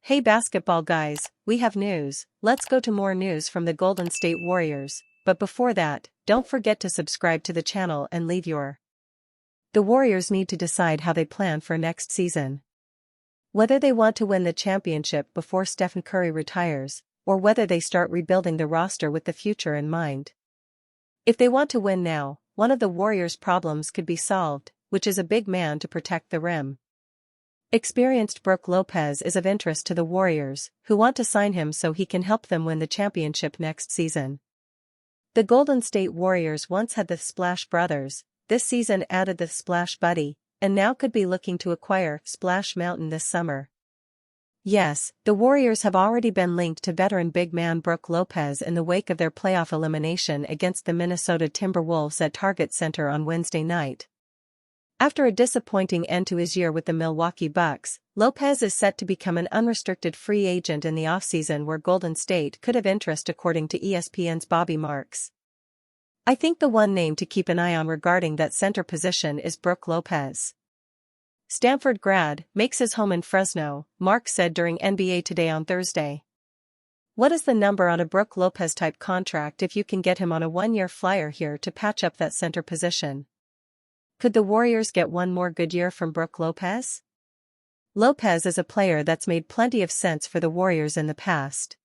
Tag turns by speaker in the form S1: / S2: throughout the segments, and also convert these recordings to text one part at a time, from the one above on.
S1: Hey basketball guys, we have news. Let's go to more news from the Golden State Warriors, but before that, don't forget to subscribe to the channel and leave your. The Warriors need to decide how they plan for next season. Whether they want to win the championship before Stephen Curry retires, or whether they start rebuilding the roster with the future in mind. If they want to win now, one of the Warriors' problems could be solved, which is a big man to protect the rim. Experienced Brook Lopez is of interest to the Warriors, who want to sign him so he can help them win the championship next season. The Golden State Warriors once had the Splash Brothers, this season added the Splash Buddy, and now could be looking to acquire Splash Mountain this summer. Yes, the Warriors have already been linked to veteran big man Brook Lopez in the wake of their playoff elimination against the Minnesota Timberwolves at Target Center on Wednesday night. After a disappointing end to his year with the Milwaukee Bucks, Lopez is set to become an unrestricted free agent in the offseason where Golden State could have interest according to ESPN's Bobby Marks. I think the one name to keep an eye on regarding that center position is Brook Lopez. Stanford grad, makes his home in Fresno, Marks said during NBA Today on Thursday. What is the number on a Brook Lopez-type contract if you can get him on a one-year flyer here to patch up that center position? Could the Warriors get one more good year from Brook Lopez? Lopez is a player that's made plenty of sense for the Warriors in the past.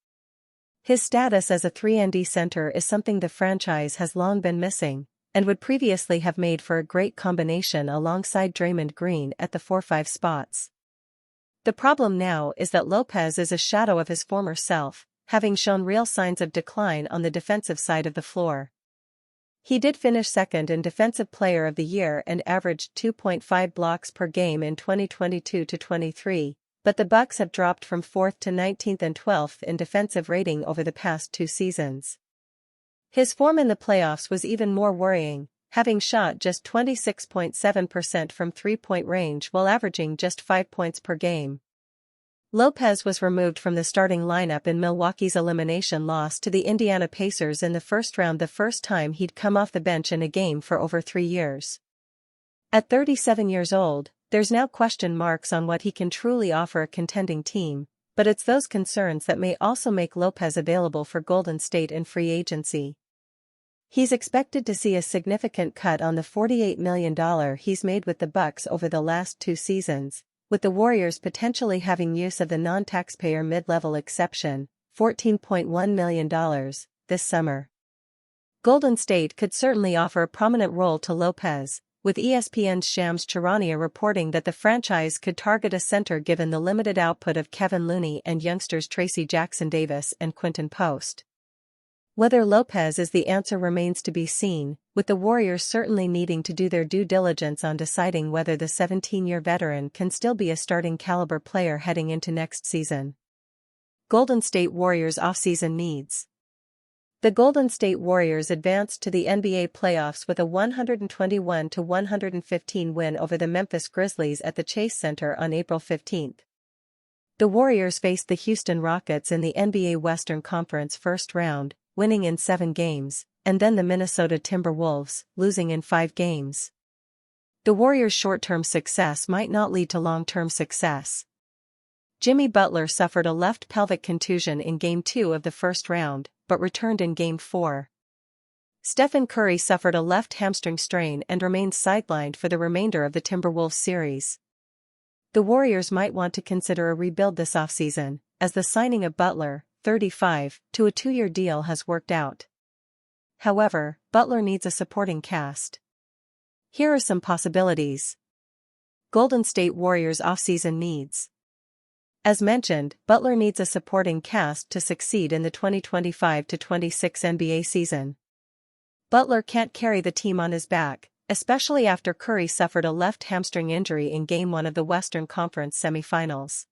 S1: His status as a 3-and-D center is something the franchise has long been missing, and would previously have made for a great combination alongside Draymond Green at the 4-5 spots. The problem now is that Lopez is a shadow of his former self, having shown real signs of decline on the defensive side of the floor. He did finish second in Defensive Player of the Year and averaged 2.5 blocks per game in 2022-23, but the Bucks have dropped from 4th to 19th and 12th in defensive rating over the past two seasons. His form in the playoffs was even more worrying, having shot just 26.7% from three-point range while averaging just 5 points per game. Lopez was removed from the starting lineup in Milwaukee's elimination loss to the Indiana Pacers in the first round, the first time he'd come off the bench in a game for over 3 years. At 37 years old, there's now question marks on what he can truly offer a contending team, but it's those concerns that may also make Lopez available for Golden State in free agency. He's expected to see a significant cut on the $48 million he's made with the Bucks over the last 2 seasons, with the Warriors potentially having use of the non-taxpayer mid-level exception, $14.1 million, this summer. Golden State could certainly offer a prominent role to Lopez, with ESPN's Shams Charania reporting that the franchise could target a center given the limited output of Kevin Looney and youngsters Tracy Jackson-Davis and Quinton Post. Whether Lopez is the answer remains to be seen, with the Warriors certainly needing to do their due diligence on deciding whether the 17-year veteran can still be a starting caliber player heading into next season. Golden State Warriors offseason needs. The Golden State Warriors advanced to the NBA playoffs with a 121-115 win over the Memphis Grizzlies at the Chase Center on April 15. The Warriors faced the Houston Rockets in the NBA Western Conference first round, winning in 7 games, and then the Minnesota Timberwolves, losing in 5 games. The Warriors' short-term success might not lead to long-term success. Jimmy Butler suffered a left pelvic contusion in Game 2 of the first round, but returned in Game 4. Stephen Curry suffered a left hamstring strain and remains sidelined for the remainder of the Timberwolves series. The Warriors might want to consider a rebuild this offseason, as the signing of Butler, 35, to a 2-year deal has worked out. However, Butler needs a supporting cast. Here are some possibilities. Golden State Warriors offseason needs. As mentioned, Butler needs a supporting cast to succeed in the 2025-26 NBA season. Butler can't carry the team on his back, especially after Curry suffered a left hamstring injury in Game 1 of the Western Conference semifinals.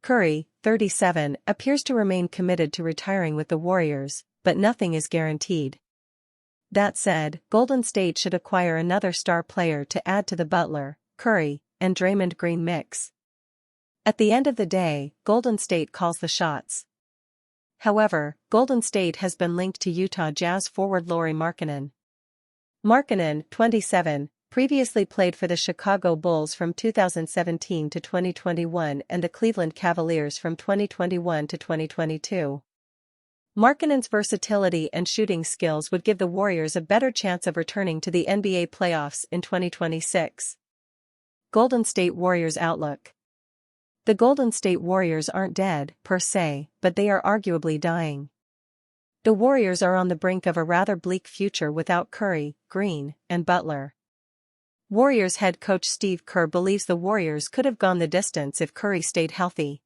S1: Curry, 37, appears to remain committed to retiring with the Warriors, but nothing is guaranteed. That said, Golden State should acquire another star player to add to the Butler, Curry, and Draymond Green mix. At the end of the day, Golden State calls the shots. However, Golden State has been linked to Utah Jazz forward Lauri Markkanen. Markkanen, 27, previously played for the Chicago Bulls from 2017 to 2021 and the Cleveland Cavaliers from 2021 to 2022. Markkanen's versatility and shooting skills would give the Warriors a better chance of returning to the NBA playoffs in 2026. Golden State Warriors outlook. The Golden State Warriors aren't dead, per se, but they are arguably dying. The Warriors are on the brink of a rather bleak future without Curry, Green, and Butler. Warriors head coach Steve Kerr believes the Warriors could have gone the distance if Curry stayed healthy.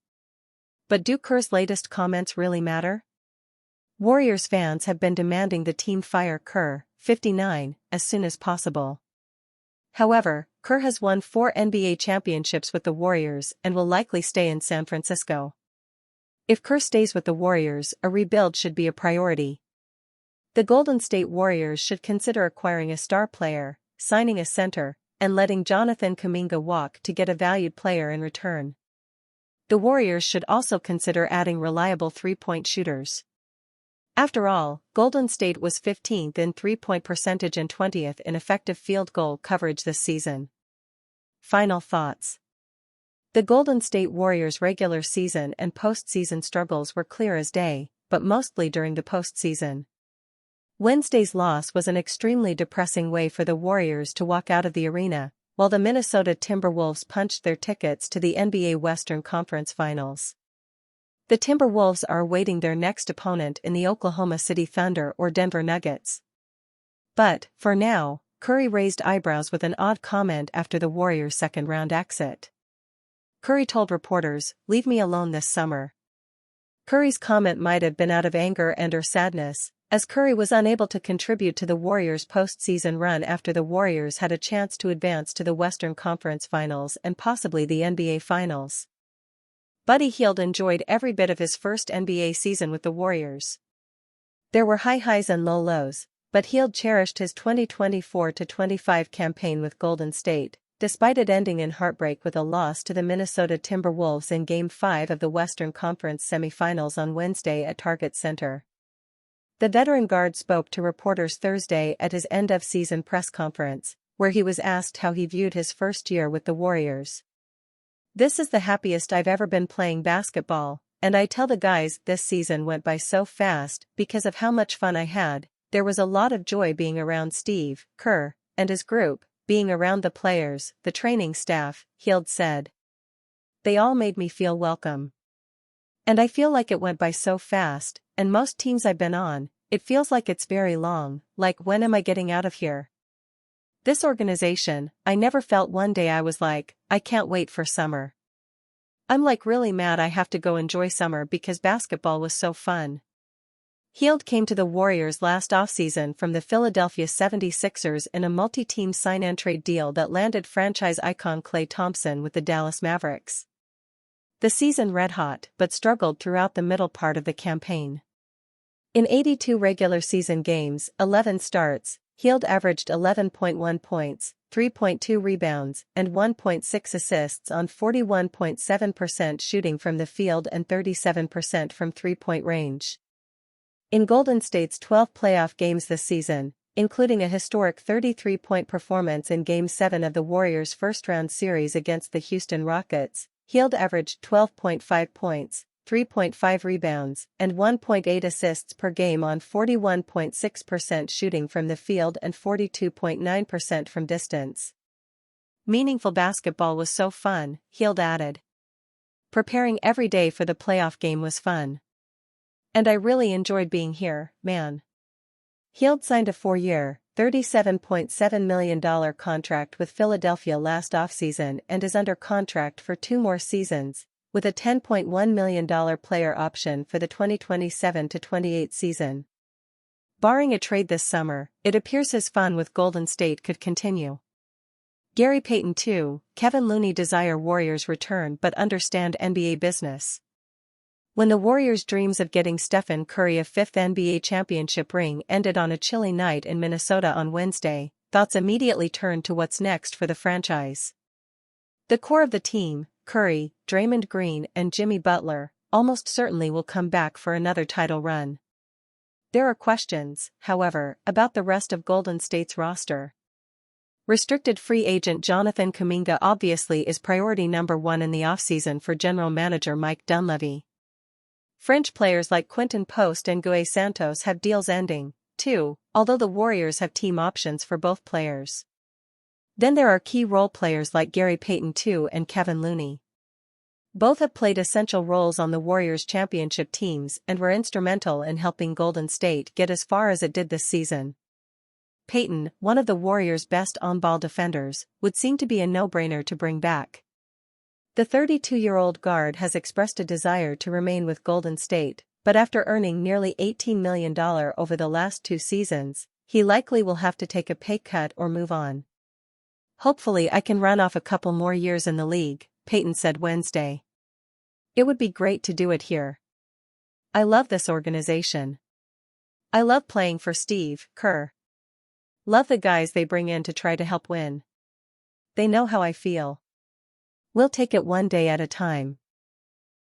S1: But do Kerr's latest comments really matter? Warriors fans have been demanding the team fire Kerr, 59, as soon as possible. However, Kerr has won 4 NBA championships with the Warriors and will likely stay in San Francisco. If Kerr stays with the Warriors, a rebuild should be a priority. The Golden State Warriors should consider acquiring a star player, signing a center, and letting Jonathan Kuminga walk to get a valued player in return. The Warriors should also consider adding reliable three-point shooters. After all, Golden State was 15th in three-point percentage and 20th in effective field goal coverage this season. Final thoughts. The Golden State Warriors' regular season and postseason struggles were clear as day, but mostly during the postseason. Wednesday's loss was an extremely depressing way for the Warriors to walk out of the arena, while the Minnesota Timberwolves punched their tickets to the NBA Western Conference Finals. The Timberwolves are awaiting their next opponent in the Oklahoma City Thunder or Denver Nuggets. But, for now, Curry raised eyebrows with an odd comment after the Warriors' second-round exit. Curry told reporters, "Leave me alone this summer." Curry's comment might have been out of anger and/or sadness, as Curry was unable to contribute to the Warriors' postseason run after the Warriors had a chance to advance to the Western Conference Finals and possibly the NBA Finals. Buddy Hield enjoyed every bit of his first NBA season with the Warriors. There were high highs and low lows, but Hield cherished his 2024-25 campaign with Golden State, despite it ending in heartbreak with a loss to the Minnesota Timberwolves in Game 5 of the Western Conference semifinals on Wednesday at Target Center. The veteran guard spoke to reporters Thursday at his end-of-season press conference, where he was asked how he viewed his first year with the Warriors. "This is the happiest I've ever been playing basketball, and I tell the guys this season went by so fast because of how much fun I had. There was a lot of joy being around Steve Kerr and his group, being around the players, the training staff," Hield said. "They all made me feel welcome. And I feel like it went by so fast, and most teams I've been on, it feels like it's very long, like when am I getting out of here? This organization, I never felt one day I was like, I can't wait for summer. I'm like really mad I have to go enjoy summer because basketball was so fun." Hield came to the Warriors last offseason from the Philadelphia 76ers in a multi-team sign-and-trade deal that landed franchise icon Klay Thompson with the Dallas Mavericks. The season red hot but struggled throughout the middle part of the campaign. In 82 regular season games, 11 starts, Hield averaged 11.1 points, 3.2 rebounds, and 1.6 assists on 41.7% shooting from the field and 37% from three-point range. In Golden State's 12 playoff games this season, including a historic 33-point performance in Game 7 of the Warriors' first-round series against the Houston Rockets, Hield averaged 12.5 points, 3.5 rebounds, and 1.8 assists per game on 41.6% shooting from the field and 42.9% from distance. "Meaningful basketball was so fun," Hield added. "Preparing every day for the playoff game was fun. And I really enjoyed being here, man." Hield signed a 4-year, $37.7 million contract with Philadelphia last offseason and is under contract for 2 more seasons, with a $10.1 million player option for the 2027-28 season. Barring a trade this summer, it appears his fun with Golden State could continue. Gary Payton too, Kevin Looney desire Warriors return but understand NBA business. When the Warriors' dreams of getting Stephen Curry a 5th NBA championship ring ended on a chilly night in Minnesota on Wednesday, thoughts immediately turned to what's next for the franchise. The core of the team, Curry, Draymond Green and Jimmy Butler, almost certainly will come back for another title run. There are questions, however, about the rest of Golden State's roster. Restricted free agent Jonathan Kuminga obviously is priority number one in the offseason for general manager Mike Dunleavy. French players like Quinton Post and Guy Santos have deals ending, too, although the Warriors have team options for both players. Then there are key role players like Gary Payton II and Kevin Looney. Both have played essential roles on the Warriors' championship teams and were instrumental in helping Golden State get as far as it did this season. Payton, one of the Warriors' best on-ball defenders, would seem to be a no-brainer to bring back. The 32-year-old guard has expressed a desire to remain with Golden State, but after earning nearly $18 million over the last 2 seasons, he likely will have to take a pay cut or move on. "Hopefully I can run off a couple more years in the league," Payton said Wednesday. "It would be great to do it here. I love this organization. I love playing for Steve Kerr. Love the guys they bring in to try to help win. They know how I feel. We'll take it one day at a time."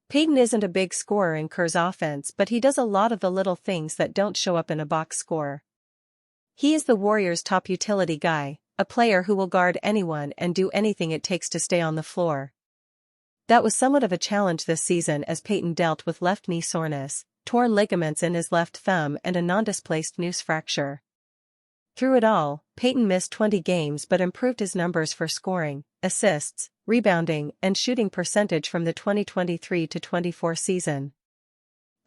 S1: Payton isn't a big scorer in Kerr's offense, but he does a lot of the little things that don't show up in a box score. He is the Warriors' top utility guy, a player who will guard anyone and do anything it takes to stay on the floor. That was somewhat of a challenge this season as Payton dealt with left knee soreness, torn ligaments in his left thumb and a non-displaced noose fracture. Through it all, Payton missed 20 games but improved his numbers for scoring, assists, rebounding, and shooting percentage from the 2023-24 season.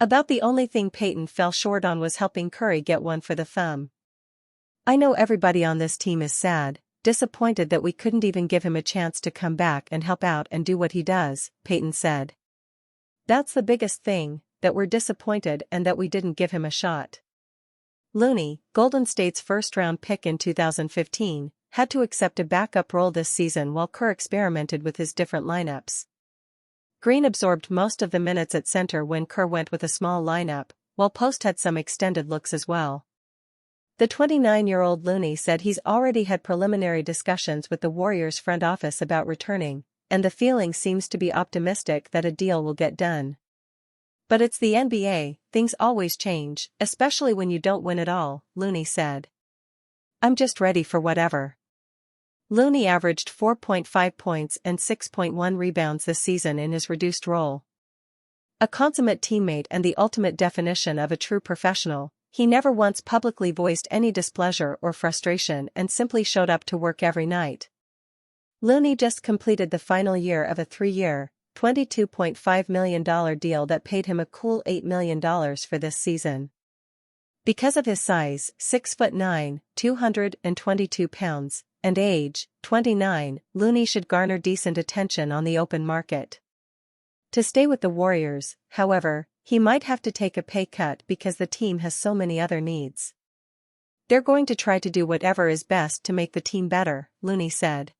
S1: About the only thing Payton fell short on was helping Curry get one for the thumb. "I know everybody on this team is sad, disappointed that we couldn't even give him a chance to come back and help out and do what he does," Payton said. "That's the biggest thing, that we're disappointed and that we didn't give him a shot." Looney, Golden State's first-round pick in 2015, had to accept a backup role this season while Kerr experimented with his different lineups. Green absorbed most of the minutes at center when Kerr went with a small lineup, while Post had some extended looks as well. The 29-year-old Looney said he's already had preliminary discussions with the Warriors front office about returning, and the feeling seems to be optimistic that a deal will get done. "But it's the NBA, things always change, especially when you don't win at all," Looney said. "I'm just ready for whatever." Looney averaged 4.5 points and 6.1 rebounds this season in his reduced role. A consummate teammate and the ultimate definition of a true professional, he never once publicly voiced any displeasure or frustration and simply showed up to work every night. Looney just completed the final year of a 3-year, $22.5 million deal that paid him a cool $8 million for this season. Because of his size, 6'9", 222 pounds, and age, 29, Looney should garner decent attention on the open market. To stay with the Warriors, however, he might have to take a pay cut because the team has so many other needs. "They're going to try to do whatever is best to make the team better," Looney said.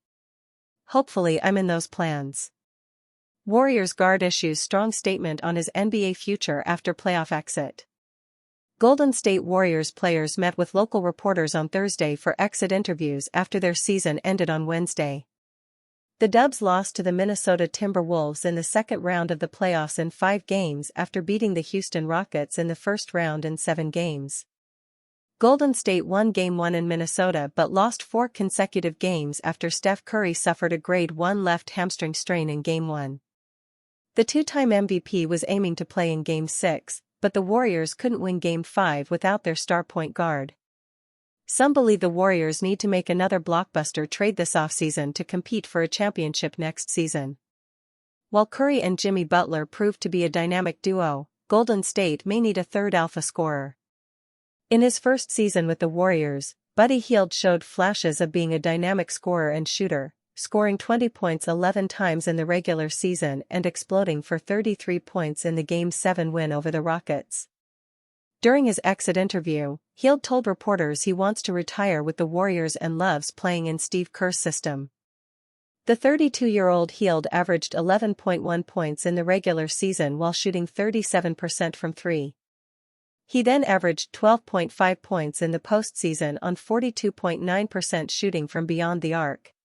S1: "Hopefully I'm in those plans." Warriors guard issues strong statement on his NBA future after playoff exit. Golden State Warriors players met with local reporters on Thursday for exit interviews after their season ended on Wednesday. The Dubs lost to the Minnesota Timberwolves in the second round of the playoffs in 5 games after beating the Houston Rockets in the first round in 7 games. Golden State won Game 1 in Minnesota but lost 4 consecutive games after Steph Curry suffered a grade 1 left hamstring strain in Game 1. The 2-time MVP was aiming to play in Game 6, but the Warriors couldn't win Game 5 without their star point guard. Some believe the Warriors need to make another blockbuster trade this offseason to compete for a championship next season. While Curry and Jimmy Butler proved to be a dynamic duo, Golden State may need a third alpha scorer. In his first season with the Warriors, Buddy Hield showed flashes of being a dynamic scorer and shooter, scoring 20 points 11 times in the regular season and exploding for 33 points in the Game 7 win over the Rockets. During his exit interview, Hield told reporters he wants to retire with the Warriors and loves playing in Steve Kerr's system. The 32-year-old Hield averaged 11.1 points in the regular season while shooting 37% from 3. He then averaged 12.5 points in the postseason on 42.9% shooting from beyond the arc.